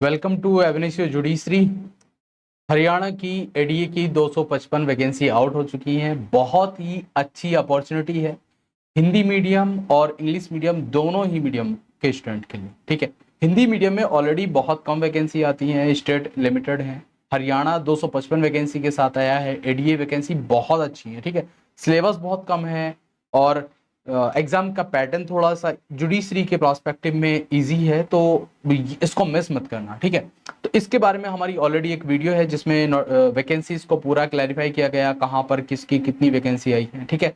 Welcome to avenue judiciary. Haryana की ADA की 255 vacancy out हो चुकी हैं। बहुत ही अच्छी अपॉर्चुनिटी है हिंदी मीडियम और इंग्लिश मीडियम दोनों ही मीडियम के स्टूडेंट के लिए। ठीक है, हिंदी मीडियम में ऑलरेडी बहुत कम वैकेंसी आती हैं, स्टेट लिमिटेड है। हरियाणा 255 वैकेंसी के साथ आया है। एडीए वैकेंसी बहुत अच्छी है। ठीक है, सिलेबस बहुत कम है और एग्जाम का पैटर्न थोड़ा सा जुडिशरी के प्रोस्पेक्टिव में इजी है, तो इसको मिस मत करना। ठीक है, तो इसके बारे में हमारी ऑलरेडी एक वीडियो है जिसमें वैकेंसीज को पूरा क्लैरिफाई किया गया, कहां पर किसकी कितनी वैकेंसी आई है। ठीक है,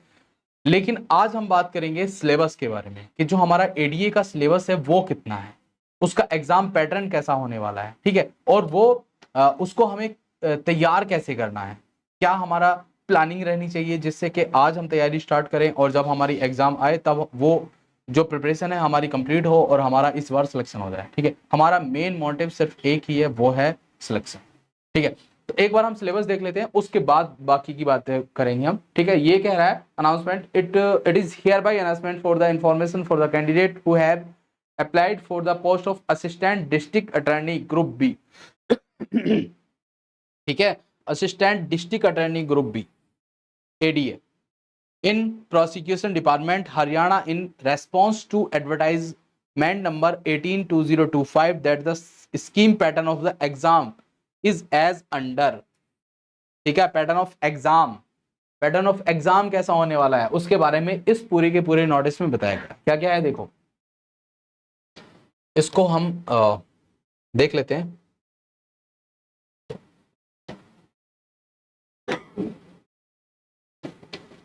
लेकिन आज हम बात करेंगे सिलेबस के बारे में कि जो हमारा एडीए का सिलेबस है वो कितना है, उसका एग्जाम पैटर्न कैसा होने वाला है। ठीक है, और वो उसको हमें तैयार कैसे करना है, क्या हमारा प्लानिंग रहनी चाहिए जिससे कि आज हम तैयारी स्टार्ट करें और जब हमारी एग्जाम आए तब वो जो प्रिपरेशन है हमारी कंप्लीट हो और हमारा इस बार सिलेक्शन हो जाए। ठीक है, हमारा मेन मोटिव सिर्फ एक ही है, वो है सिलेक्शन। ठीक है, तो एक बार हम सिलेबस देख लेते हैं, उसके बाद बाकी की बातें करेंगे हम। ठीक है, ये कह रहा है announcement, it is hereby announcement for the information for the candidate who have applied for the post of assistant district attorney group B. ठीक है, assistant district attorney group B ADA in prosecution department Haryana in response to advertisement number 182025 that the scheme pattern of the exam is as under। ठीक है, pattern of exam कैसा होने वाला है उसके बारे में इस पूरे के पूरे नोटिस में बताया गया। क्या क्या है देखो, इसको हम देख लेते हैं।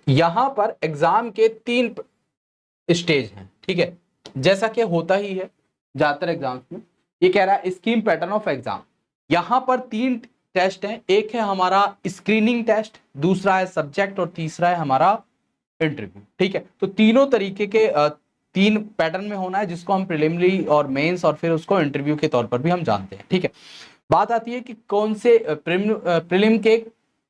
यहां पर एग्जाम के 3 स्टेज हैं। ठीक है, जैसा कि होता ही है ज्यादातर एग्जाम्स में। ये कह रहा है स्कीम पैटर्न ऑफ एग्जाम। यहां पर 3 टेस्ट हैं, एक है हमारा स्क्रीनिंग टेस्ट, दूसरा है सब्जेक्ट और तीसरा है हमारा इंटरव्यू। ठीक है, तो तीनों तरीके के 3 पैटर्न में होना है जिसको हम प्रिलिमिनरी और मेंस और फिर उसको इंटरव्यू के तौर पर भी हम जानते हैं। ठीक है, बात आती है कि कौन से प्रिलिम के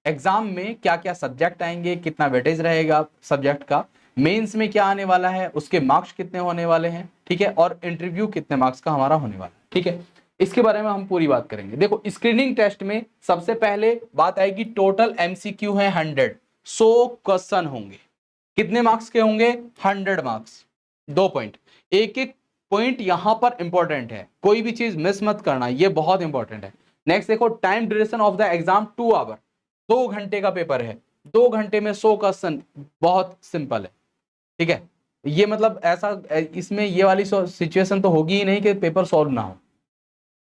एग्जाम में क्या क्या सब्जेक्ट आएंगे, कितना वेटेज रहेगा सब्जेक्ट का, मेंस में क्या आने वाला है, उसके मार्क्स कितने होने वाले हैं। ठीक है, और इंटरव्यू कितने मार्क्स का हमारा होने वाला है। ठीक है, इसके बारे में हम पूरी बात करेंगे। देखो, स्क्रीनिंग टेस्ट में सबसे पहले बात आएगी, टोटल एमसीक्यू है 100 क्वेश्चन होंगे। कितने मार्क्स के होंगे? 100 मार्क्स, 2 पॉइंट। एक एक पॉइंट यहां पर इंपॉर्टेंट है, कोई भी चीज मिस मत करना, ये बहुत इंपॉर्टेंट है। नेक्स्ट देखो, time duration of the exam 2 hour, 2 घंटे का पेपर है, 2 घंटे में 100 क्वेश्चन, बहुत सिंपल है। ठीक है, ये मतलब ऐसा इसमें ये वाली सिचुएशन तो होगी ही नहीं कि पेपर सॉल्व ना हो।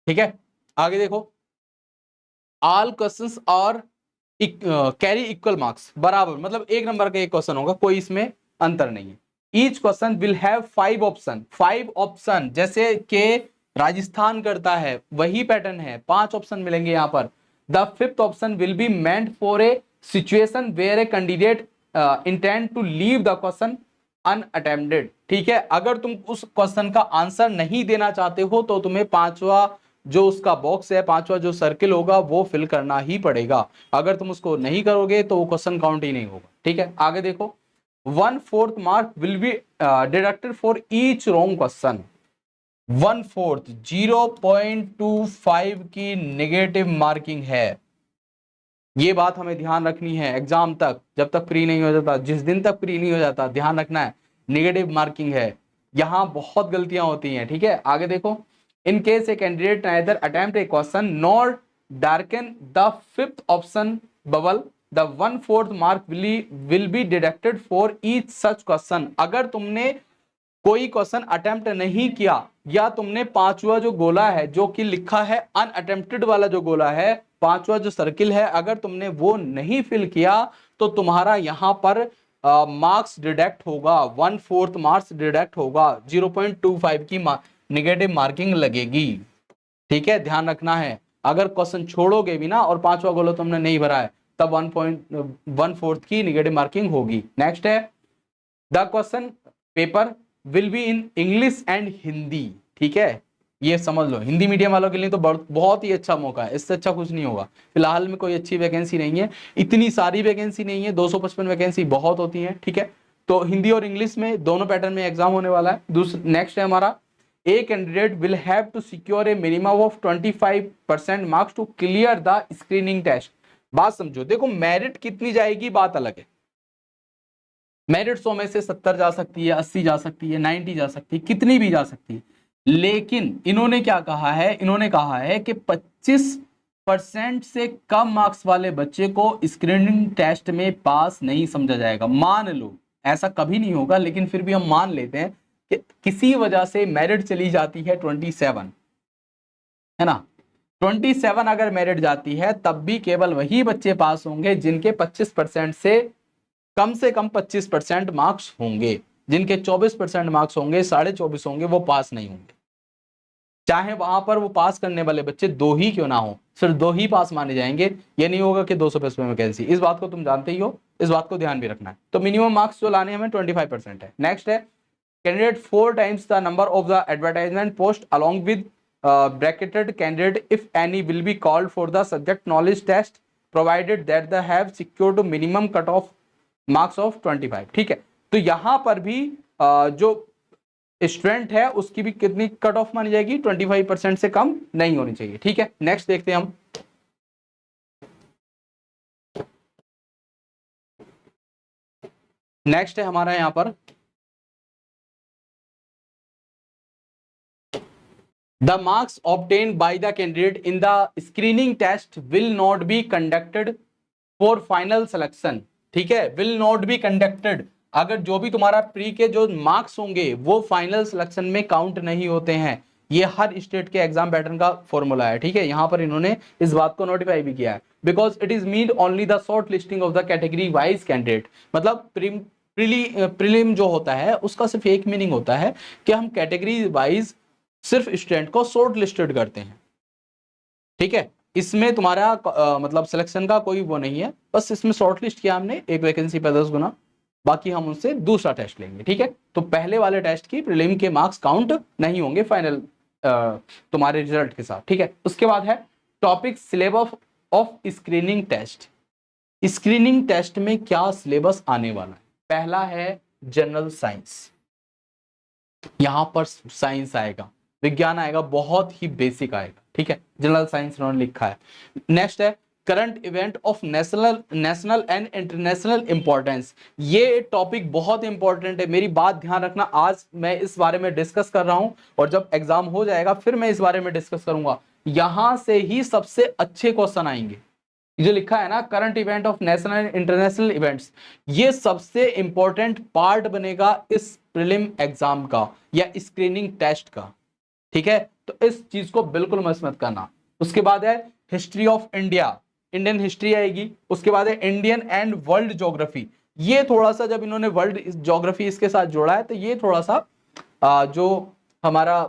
ठीक है, आगे देखो, ऑल क्वेश्चंस और कैरी इक्वल मार्क्स, बराबर, मतलब 1 नंबर का एक क्वेश्चन होगा, कोई इसमें अंतर नहीं है। Each question will have 5 option, 5 option, जैसे कि राजस्थान करता है वही पैटर्न है, 5 ऑप्शन मिलेंगे यहां पर। The 5th option will be meant for a situation where a candidate intend to leave the question unattempted. ठीक है, अगर तुम उस क्वेश्चन का आंसर नहीं देना चाहते हो तो तुम्हें 5वां जो उसका बॉक्स है, 5वां जो सर्किल होगा वो फिल करना ही पड़ेगा। अगर तुम उसको नहीं करोगे तो वो क्वेश्चन काउंट ही नहीं होगा। ठीक है, आगे देखो, 1/4 mark will be deducted for each wrong question. 1/4 0.25 की नेगेटिव मार्किंग है। ये बात हमें ध्यान रखनी है एग्जाम तक, जब तक प्री नहीं हो जाता, जिस दिन तक प्री नहीं हो जाता, ध्यान रखना है, नेगेटिव मार्किंग है। यहां बहुत गलतियां होती हैं। ठीक है, आगे देखो, in case a candidate neither attempt A question nor darken the 5th option bubble, the 1/4 mark will be deducted for each such question. अगर तुमने कोई क्वेश्चन अटेम्प्ट नहीं किया या तुमने 5वां जो गोला है जो कि लिखा है अनअटेम्प्टेड वाला जो गोला है, 5वां जो सर्किल है, अगर तुमने वो नहीं फिल किया तो तुम्हारा यहां पर मार्क्स डिडक्ट होगा, 1/4 मार्क्स डिडक्ट होगा, 0.25 की नेगेटिव मार्किंग लगेगी। ठीक है, ध्यान रखना है, अगर क्वेश्चन छोड़ोगे भी ना और 5वां गोला तुमने नहीं भरा है तब 1/4 की नेगेटिव मार्किंग होगी। नेक्स्ट है, the question paper will be in English and Hindi. ठीक है, ये समझ लो, हिंदी मीडियम वालों के लिए तो बहुत ही अच्छा मौका है, इससे अच्छा कुछ नहीं होगा। फिलहाल में कोई अच्छी वैकेंसी नहीं है, इतनी सारी वैकेंसी नहीं है, 255 वैकेंसी बहुत होती है। ठीक है, तो हिंदी और इंग्लिश में दोनों पैटर्न में एग्जाम होने वाला है। नेक्स्ट है हमारा a candidate will have to secure a minimum of 25% marks to clear the screening test. बात समझो, देखो मेरिट कितनी जाएगी बात अलग है, मेरिट 100 में से 70 जा सकती है, 80 जा सकती है, 90 जा सकती है, कितनी भी जा सकती है, लेकिन इन्होंने क्या कहा है, इन्होंने कहा है कि 25% से कम मार्क्स वाले बच्चे को स्क्रीनिंग टेस्ट में पास नहीं समझा जाएगा। मान लो ऐसा कभी नहीं होगा, लेकिन फिर भी हम मान लेते हैं कि किसी वजह से मेरिट चली जाती है 27, है ना, 27 अगर मेरिट जाती है तब भी केवल वही बच्चे पास होंगे जिनके 25% से कम 25% मार्क्स होंगे। जिनके 24% मार्क्स होंगे, 24.5 होंगे, वो पास नहीं होंगे। चाहे वहां पर वो पास करने वाले बच्चे 2 ही क्यों ना हो, सिर्फ 2 ही पास माने जाएंगे। ये नहीं होगा कि 250 में वैकेंसी, इस बात को तुम जानते ही हो, इस बात को ध्यान भी रखना है। तो मिनिमम मार्क्स जो लाने हमें 25% है। नेक्स्ट है candidate 4 times the number of the advertisement post along with bracketed candidate if any will be called for the subject knowledge test provided that they have secured to minimum cut off marks of 25। ठीक है, तो यहां पर भी जो student है उसकी भी कितनी कट ऑफ मानी जाएगी, 25% से कम नहीं होनी चाहिए। ठीक है, नेक्स्ट देखते हैं हम। नेक्स्ट है हमारा यहां पर The marks obtained by the candidate in the screening test will not be conducted for final selection। ठीक है, will not be conducted, अगर जो भी तुम्हारा प्री के जो मार्क्स होंगे वो फाइनल सिलेक्शन में काउंट नहीं होते हैं। ये हर स्टेट के एग्जाम पैटर्न का फॉर्मूला है। ठीक है, यहां पर इन्होंने इस बात को नोटिफाई भी किया है, because it is mean only the short listing of the category wise candidate. मतलब प्रीलिम जो होता है उसका सिर्फ एक मीनिंग होता है कि हम कैटेगरी वाइज सिर्फ स्टूडेंट को शॉर्ट लिस्टेड करते हैं। ठीक है, इसमें तुम्हारा मतलब सिलेक्शन का कोई वो नहीं है, बस इसमें शॉर्ट लिस्ट किया हमने, एक वैकेंसी पे 10 गुना, बाकी हम उनसे दूसरा टेस्ट लेंगे। ठीक है, तो पहले वाले टेस्ट की प्रीलिम के मार्क्स काउंट नहीं होंगे फाइनल तुम्हारे रिजल्ट के साथ। ठीक है, उसके बाद है topic syllabus of screening test. Screening test में क्या सिलेबस आने वाला है? पहला है जनरल साइंस, यहां पर साइंस आएगा, विज्ञान आएगा, बहुत ही बेसिक आएगा। ठीक है, जनरल साइंस उन्होंने लिखा है। नेक्स्ट है current event of national and international importance. ये टॉपिक बहुत इंपॉर्टेंट है, मेरी बात ध्यान रखना। आज मैं इस बारे में डिस्कस कर रहा हूं और जब एग्जाम हो जाएगा फिर मैं इस बारे में डिस्कस करूंगा। यहां से ही सबसे अच्छे क्वेश्चन आएंगे। जो लिखा है ना current event of national and international events, ये सबसे इंपॉर्टेंट पार्ट बनेगा इस प्रीलिम एग्जाम का या स्क्रीनिंग टेस्ट का। ठीक है, तो इस चीज को बिल्कुल मिस मत करना। उसके बाद है history of India, Indian history आएगी। उसके बाद है इंडियन एंड वर्ल्ड ज्योग्राफी। ये थोड़ा सा जब इन्होंने वर्ल्ड ज्योग्राफी इसके साथ जोड़ा है तो ये थोड़ा सा जो हमारा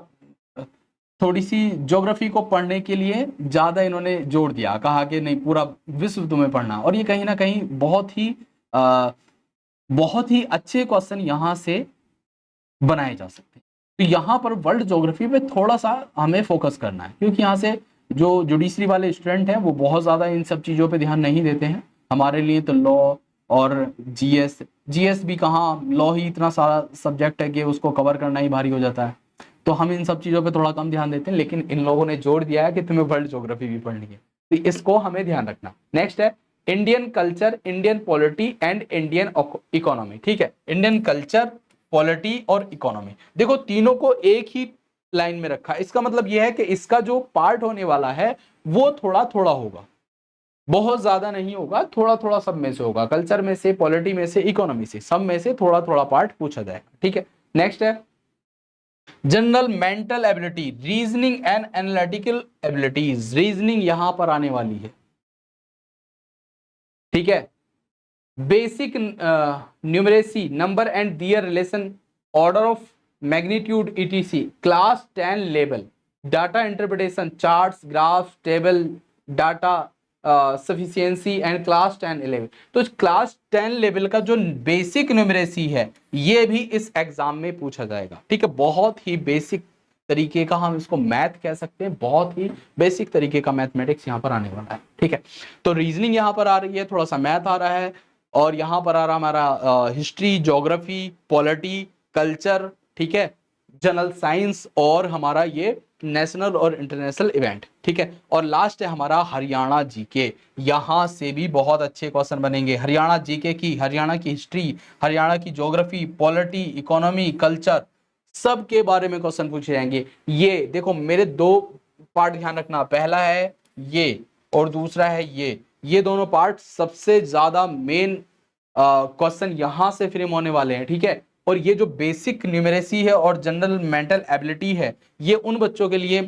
थोड़ी सी ज्योग्राफी को पढ़ने के लिए ज्यादा इन्होंने जोड़ दिया, कहा कि नहीं पूरा विश्व तुम्हें पढ़ना। और ये कहीं ना कहीं बहुत ही अच्छे क्वेश्चन यहां से बनाए जा सकते हैं। तो यहाँ पर वर्ल्ड ज्योग्राफी पे थोड़ा सा हमें फोकस करना है, क्योंकि यहाँ से जो जुडिशरी वाले स्टूडेंट हैं वो बहुत ज्यादा इन सब चीजों पे ध्यान नहीं देते हैं। हमारे लिए तो लॉ और जीएस भी कहाँ, लॉ ही इतना सारा सब्जेक्ट है कि उसको कवर करना ही भारी हो जाता है, तो हम इन सब चीजों पे थोड़ा कम ध्यान देते हैं। लेकिन इन लोगों ने जोड़ दिया है कि तुम्हें वर्ल्ड ज्योग्राफी भी पढ़नी है, तो इसको हमें ध्यान रखना। नेक्स्ट है Indian culture, Indian polity and Indian economy. ठीक है, इंडियन कल्चर, पॉलिटी और इकोनॉमी, देखो तीनों को एक ही लाइन में रखा। इसका मतलब यह है कि इसका जो पार्ट होने वाला है वो थोड़ा थोड़ा होगा, बहुत ज्यादा नहीं होगा, थोड़ा थोड़ा सब में से होगा। कल्चर में से, पॉलिटी में से, इकोनॉमी से, सब में से थोड़ा थोड़ा पार्ट पूछा जाएगा। ठीक है, नेक्स्ट है general mental ability, reasoning and analytical abilities. Reasoning यहां पर आने वाली है। ठीक है, basic numeracy, number and their relation, order of magnitude ETC, class 10 level, data interpretation, charts, graphs, table, data sufficiency and class 10 11। तो क्लास 10 लेवल का जो बेसिक न्यूमरेसी है ये भी इस एग्जाम में पूछा जाएगा। ठीक है, बहुत ही बेसिक तरीके का, हम इसको मैथ कह सकते हैं, बहुत ही बेसिक तरीके का मैथमेटिक्स यहाँ पर आने वाला है। ठीक है, तो रीजनिंग यहाँ पर आ रही है, थोड़ा सा मैथ आ रहा है, और यहाँ पर आ रहा हमारा हिस्ट्री, ज्योग्राफी, पॉलिटी, कल्चर। ठीक है, जनरल साइंस और हमारा ये नेशनल और इंटरनेशनल इवेंट, ठीक है। और लास्ट है हमारा हरियाणा जीके। यहां से भी बहुत अच्छे क्वेश्चन बनेंगे। हरियाणा जीके की, हरियाणा की हिस्ट्री, हरियाणा की ज्योग्राफी, पॉलिटी, इकोनॉमी, कल्चर, सब के बारे में क्वेश्चन पूछे जाएंगे। ये देखो मेरे दो पार्ट ध्यान रखना, पहला है ये और दूसरा है ये दोनों पार्ट सबसे ज्यादा मेन क्वेश्चन यहां से फ्रेम होने वाले हैं, ठीक है। और ये जो बेसिक न्यूमेरेसी है और जनरल मेंटल एबिलिटी है, ये उन बच्चों के लिए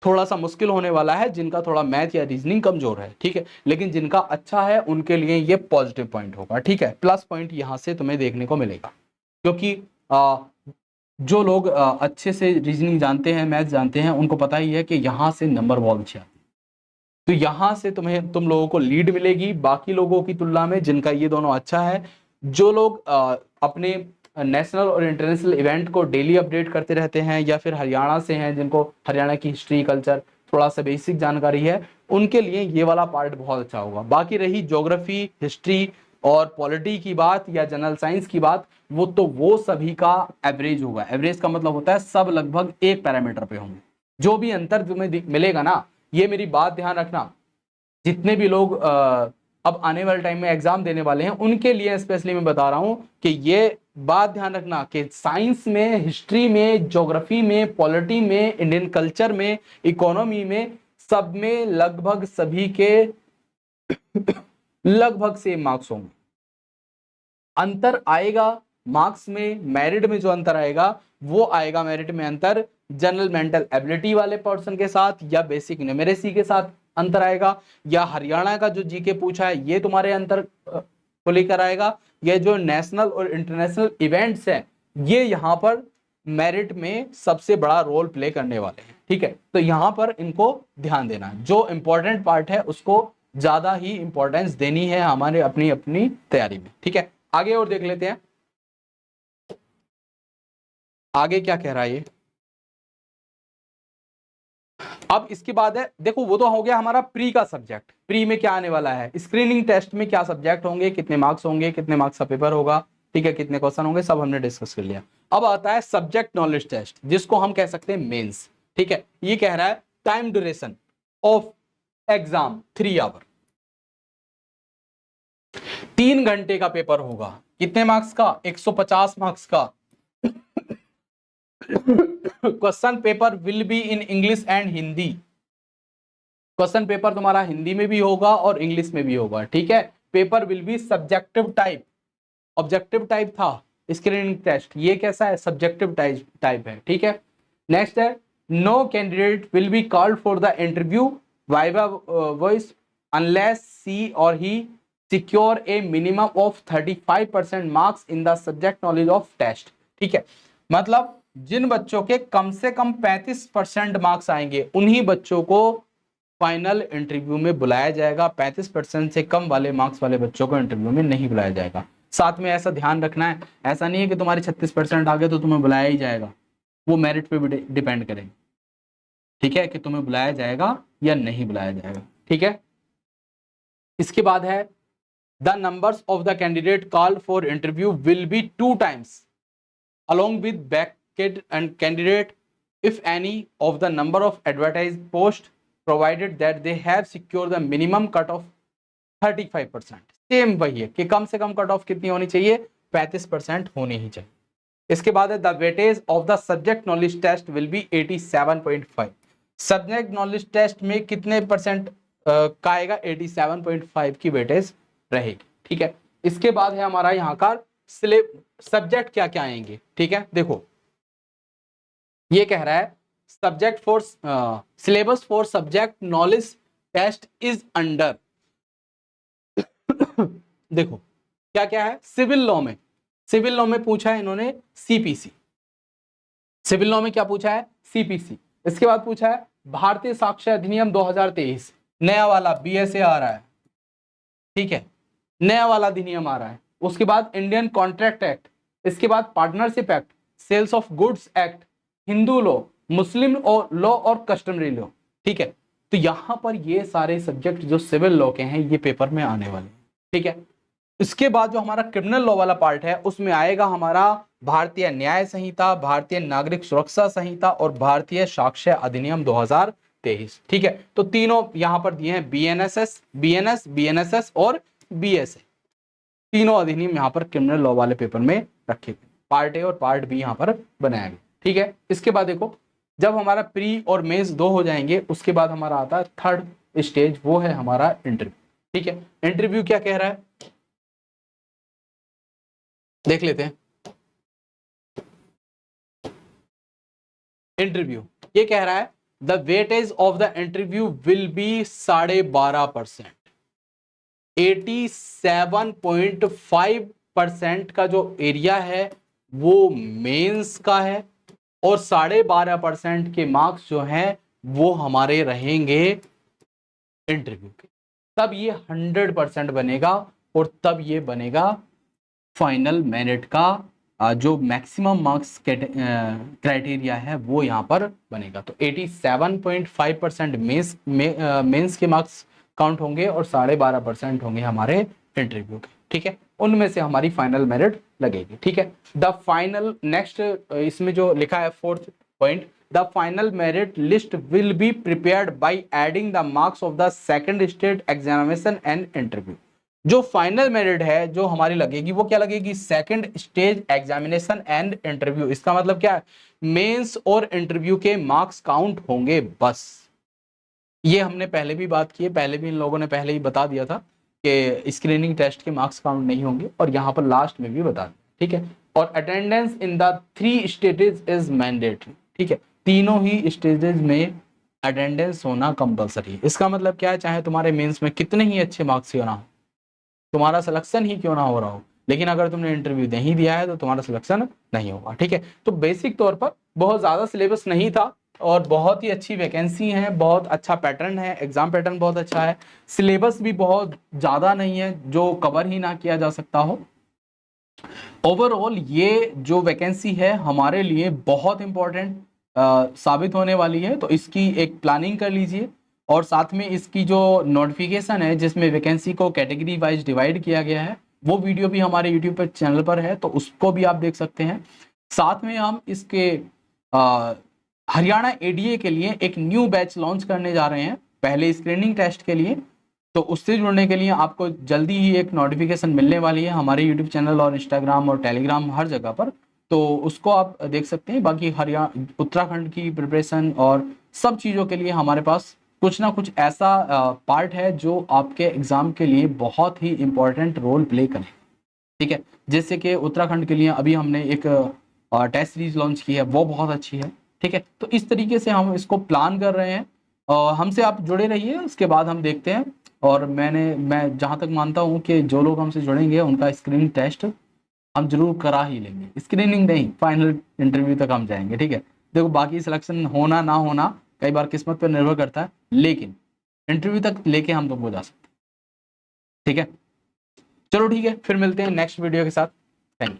थोड़ा सा मुश्किल होने वाला है जिनका थोड़ा मैथ या रीजनिंग कमजोर है, ठीक है। लेकिन जिनका अच्छा है उनके लिए ये पॉजिटिव पॉइंट होगा, ठीक है। प्लस पॉइंट यहां से तुम्हें देखने को मिलेगा, क्योंकि जो लोग अच्छे से रीजनिंग जानते हैं, मैथ जानते हैं, उनको पता ही है कि यहाँ से नंबर बहुत अच्छे आते हैं। तो यहाँ से तुम लोगों को लीड मिलेगी बाकी लोगों की तुलना में जिनका ये दोनों अच्छा है। जो लोग अपने नेशनल और इंटरनेशनल इवेंट को डेली अपडेट करते रहते हैं, या फिर हरियाणा से हैं जिनको हरियाणा की हिस्ट्री, कल्चर थोड़ा सा बेसिक जानकारी है, उनके लिए ये वाला पार्ट बहुत अच्छा होगा। बाकी रही ज्योग्राफी, हिस्ट्री और पॉलिटी की बात या जनरल साइंस की बात, वो सभी का एवरेज होगा। एवरेज का मतलब होता है सब लगभग एक पैरामीटर पे होंगे। जो भी अंतर तुम्हें मिलेगा ना, ये मेरी बात ध्यान रखना, जितने भी लोग अब आने वाले टाइम में एग्जाम देने वाले हैं उनके लिए स्पेशली मैं बता रहा हूं कि ये बात ध्यान रखना कि साइंस में, हिस्ट्री में, ज्योग्राफी में, पॉलिटी में, इंडियन कल्चर में, इकोनॉमी में, सब में लगभग सभी के लगभग सेम मार्क्स होंगे। अंतर आएगा मार्क्स में, मेरिट में जो अंतर आएगा वो आएगा मेरिट में अंतर जनरल मेंटल एबिलिटी वाले पर्सन के साथ या बेसिक न्यूमेरेसी के साथ अंतर आएगा, या हरियाणा का जो जीके पूछा है ये तुम्हारे अंतर को लेकर आएगा। ये जो नेशनल और इंटरनेशनल इवेंट्स हैं ये यहाँ पर मेरिट में सबसे बड़ा रोल प्ले करने वाले हैं, ठीक है। तो यहाँ पर इनको ध्यान देना, जो इंपॉर्टेंट पार्ट है उसको ज्यादा ही इंपॉर्टेंस देनी है हमारे अपनी अपनी तैयारी में, ठीक है। आगे और देख लेते हैं आगे क्या कह रहा है ये। अब इसके बाद है, देखो वो तो हो गया हमारा प्री का सब्जेक्ट। प्री में क्या आने वाला है, स्क्रीनिंग टेस्ट में क्या सब्जेक्ट होंगे, कितने मार्क्स होंगे, कितने मार्क्स का पेपर होगा, ठीक है, कितने क्वेश्चन होंगे, सब हमने डिस्कस कर लिया। अब आता है सब्जेक्ट नॉलेज टेस्ट, जिसको हम कह सकते हैं मेंस, ठीक है। ये कह रहा है time duration of exam 3 hour, 3 घंटे का पेपर होगा। कितने मार्क्स का, 150 मार्क्स का। Question paper will be in English and Hindi. Question paper तुम्हारा हिंदी में भी होगा और इंग्लिश में भी होगा, ठीक है। Paper will be subjective type, objective type था स्क्रीनिंग टेस्ट, ये कैसा है, सब्जेक्टिव टाइप है, ठीक है। नेक्स्ट है no candidate will be called for the interview viva voce unless she or he secure a minimum of 35% marks in the subject knowledge of test, ठीक है। मतलब जिन बच्चों के कम से कम 35% मार्क्स आएंगे उन्हीं बच्चों को फाइनल इंटरव्यू में बुलाया जाएगा। 35% से कम वाले मार्क्स वाले बच्चों को इंटरव्यू में नहीं बुलाया जाएगा। साथ में ऐसा ध्यान रखना है, ऐसा नहीं है कि तुम्हारे 36% आ गए तो तुम्हें बुलाया ही जाएगा, वो मेरिट पे भी डिपेंड करेगा, ठीक है, कि तुम्हें बुलाया जाएगा या नहीं बुलाया जाएगा, ठीक है। इसके बाद है the numbers of the candidate called for interview will be 2 times along with backed and candidate if any of the number of advertised posts provided that they have secured the minimum cut of 35%। Same वही है कि कम से कम cut off कितनी होनी चाहिए, 35% होनी ही चाहिए। इसके बाद है the weightage of the subject knowledge test will be 87.5। Subject knowledge test में कितने परसेंट का आएगा, 87.5 की वेटेज रहेगी, ठीक है। इसके बाद है हमारा यहाँ का सब्जेक्ट क्या क्या आएंगे, ठीक है। देखो ये कह रहा है subject for syllabus for subject knowledge test is under देखो क्या क्या है, सिविल लॉ में पूछा है इन्होंने सीपीसी, सिविल लॉ में क्या पूछा है, सीपीसी। इसके बाद पूछा है भारतीय साक्ष्य अधिनियम 2023, नया वाला बीएसए आ रहा है, ठीक है, नया वाला अधिनियम आ रहा है। उसके बाद इंडियन कॉन्ट्रैक्ट एक्ट, इसके बाद partnership act, sales of goods act, Hindu law, Muslim law और कस्टमरी लॉ, ठीक है। तो यहां पर ये सारे सब्जेक्ट जो सिविल लॉ के हैं ये पेपर में आने वाले हैं, ठीक है। इसके बाद जो हमारा क्रिमिनल लॉ वाला पार्ट है उसमें आएगा हमारा भारतीय न्याय संहिता, भारतीय नागरिक सुरक्षा संहिता और भारतीय साक्ष्य अधिनियम 2023। ठीक है, तो तीनों यहां पर दिए हैं, बीएनएस और बीएसए, तीनों अधिनियम यहां पर क्रिमिनल लॉ वाले पेपर में रखे गए, पार्ट ए और पार्ट बी यहां पर बनाया गया। ठीक है, इसके बाद देखो, जब हमारा प्री और मेंस 2 हो जाएंगे उसके बाद हमारा आता है थर्ड स्टेज, वो है हमारा इंटरव्यू। ठीक है, इंटरव्यू क्या कह रहा है देख लेते हैं। इंटरव्यू ये कह रहा है the weightage of the interview will be 12.5%। 87.5% का जो एरिया है वो मेंस का है और 12.5% के मार्क्स जो हैं वो हमारे रहेंगे इंटरव्यू के। तब ये 100% बनेगा और तब ये बनेगा फाइनल मेरिट का जो मैक्सिमम मार्क्स क्राइटेरिया है वो यहाँ पर बनेगा। तो 87.5% मेंस के मार्क्स काउंट होंगे और 12.5% होंगे हमारे इंटरव्यू के। ठीक है, उनमें से हमारी फाइनल मेरिट लगेगी। ठीक है, द फाइनल नेक्स्ट इसमें जो लिखा है fourth point, the final merit list will be prepared by adding the marks of the second state examination and interview. जो फाइनल मेरिट है जो हमारी लगेगी वो क्या लगेगी, second stage examination and interview. इसका मतलब क्या है, मेंस और इंटरव्यू के मार्क्स काउंट होंगे बस। ये हमने पहले भी बात की है, पहले भी इन लोगों ने पहले ही बता दिया था कि स्क्रीनिंग टेस्ट के मार्क्स काउंट नहीं होंगे, और यहाँ पर लास्ट में भी बता दिया। ठीक है, और attendance in the 3 stages is mandatory. ठीक है, तीनों ही स्टेजेस में अटेंडेंस होना कंपलसरी है। इसका मतलब क्या है, चाहे तुम्हारे मेंस में कितने ही अच्छे मार्क्स क्यों ना हो, तुम्हारा सिलेक्शन ही क्यों ना हो रहा हो, लेकिन अगर तुमने इंटरव्यू नहीं दिया है तो तुम्हारा सिलेक्शन नहीं होगा। ठीक है, तो बेसिक तौर पर बहुत ज़्यादा सिलेबस नहीं था और बहुत ही अच्छी वैकेंसी है, बहुत अच्छा पैटर्न है, एग्जाम पैटर्न बहुत अच्छा है, सिलेबस भी बहुत ज़्यादा नहीं है जो कवर ही ना किया जा सकता हो। ओवरऑल ये जो वैकेंसी है हमारे लिए बहुत इंपॉर्टेंट साबित होने वाली है, तो इसकी एक प्लानिंग कर लीजिए। और साथ में इसकी जो नोटिफिकेशन है जिसमें वैकेंसी को कैटेगरी वाइज डिवाइड किया गया है, वो वीडियो भी हमारे यूट्यूब पर चैनल पर है, तो उसको भी आप देख सकते हैं। साथ में हम इसके हरियाणा एडीए के लिए एक न्यू बैच लॉन्च करने जा रहे हैं, पहले स्क्रीनिंग टेस्ट के लिए। तो उससे जुड़ने के लिए आपको जल्दी ही एक नोटिफिकेशन मिलने वाली है हमारे यूट्यूब चैनल और इंस्टाग्राम और टेलीग्राम हर जगह पर, तो उसको आप देख सकते हैं। बाकी हरियाणा उत्तराखंड की प्रिपरेशन और सब चीज़ों के लिए हमारे पास कुछ ना कुछ ऐसा पार्ट है जो आपके एग्ज़ाम के लिए बहुत ही इम्पोर्टेंट रोल प्ले करे। ठीक है, जैसे कि उत्तराखंड के लिए अभी हमने एक टेस्ट सीरीज लॉन्च की है, वो बहुत अच्छी है। ठीक है, तो इस तरीके से हम इसको प्लान कर रहे हैं और हमसे आप जुड़े रहिए, उसके बाद हम देखते हैं। और मैं जहाँ तक मानता हूँ कि जो लोग हमसे जुड़ेंगे उनका स्क्रीनिंग टेस्ट हम जरूर करा ही लेंगे, स्क्रीनिंग नहीं फाइनल इंटरव्यू तक हम जाएंगे। ठीक है, देखो बाकी सिलेक्शन होना ना होना कई बार किस्मत पर निर्भर करता है, लेकिन इंटरव्यू तक लेके हम तुमको जा सकते हैं। ठीक है, चलो ठीक है, फिर मिलते हैं नेक्स्ट वीडियो के साथ। Thank you.